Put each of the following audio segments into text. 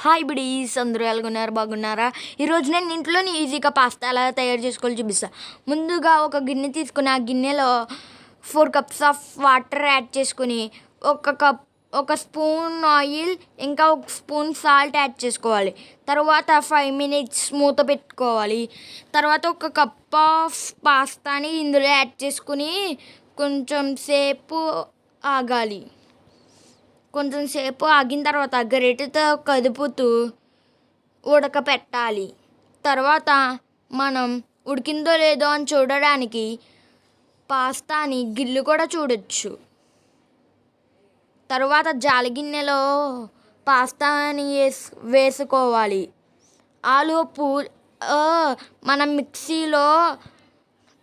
Hi బిడీస్, అందరూ ఎలాగున్నారు? బాగున్నారా? ఈరోజు నేను ఇంట్లోనే ఈజీగా పాస్తా ఎలా తయారు చేసుకోవాలో చూపిస్తాను. ముందుగా ఒక గిన్నె తీసుకుని ఆ గిన్నెలో 4 కప్స్ ఆఫ్ వాటర్ యాడ్ చేసుకుని ఒక స్పూన్ ఆయిల్ ఇంకా ఒక స్పూన్ సాల్ట్ యాడ్ చేసుకోవాలి. తర్వాత 5 మినిట్స్ మూత పెట్టుకోవాలి. తర్వాత ఒక కప్ ఆఫ్ పాస్తాని ఇందులో యాడ్ చేసుకుని కొంచెం సేపు ఆగాలి. కొంచెం సేపు ఆగిన తర్వాత గరిటెతో కదుపుతూ ఉడకపెట్టాలి. తర్వాత మనం ఉడికిందో లేదో అని చూడడానికి పాస్తాని గిల్లు కూడా చూడొచ్చు. తర్వాత జాలిగిన్నెలో పాస్తాని వేసుకోవాలి. ఆలోపు మనం మిక్సీలో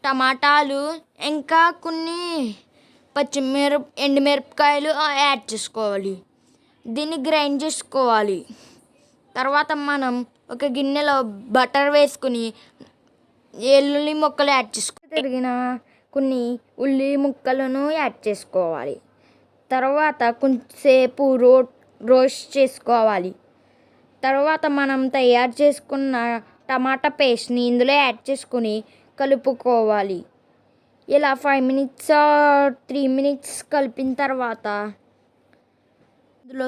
టమాటాలు ఇంకా కొన్ని ఎండుమిరపకాయలు యాడ్ చేసుకోవాలి. దీన్ని గ్రైండ్ చేసుకోవాలి. తర్వాత మనం ఒక గిన్నెలో బటర్ వేసుకుని వెల్లుల్లి ముక్కలు యాడ్ చేసుకోవాలి. తరిగిన కొన్ని ఉల్లి ముక్కలను యాడ్ చేసుకోవాలి. తర్వాత కొంచెంసేపు రోస్ట్ చేసుకోవాలి. తర్వాత మనం తయారు చేసుకున్న టమాటా పేస్ట్ని ఇందులో యాడ్ చేసుకుని కలుపుకోవాలి. ఇలా 5 మినిట్స్ 3 మినిట్స్ కలిపిన తర్వాత ఇందులో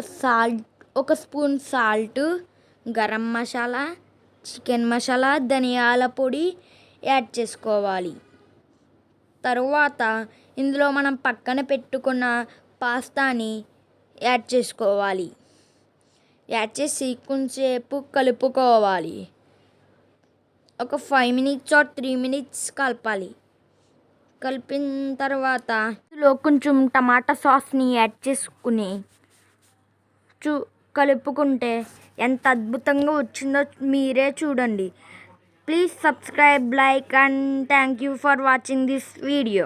ఒక spoon salt, garam masala, chicken masala, ధనియాల పొడి యాడ్ చేసుకోవాలి. తరువాత ఇందులో మనం పక్కన పెట్టుకున్న పాస్తాని యాడ్ చేసుకోవాలి. యాడ్ చేసి కొంచెంసేపు కలుపుకోవాలి. ఒక 5 మినిట్స్ 3 మినిట్స్ కలపాలి. కలిపిన తర్వాత ఇందులో కొంచెం టమాటా సాస్ని యాడ్ చేసుకుని కలుపుకుంటే ఎంత అద్భుతంగా వచ్చిందో మీరే చూడండి. Please subscribe, like and thank you for watching this video.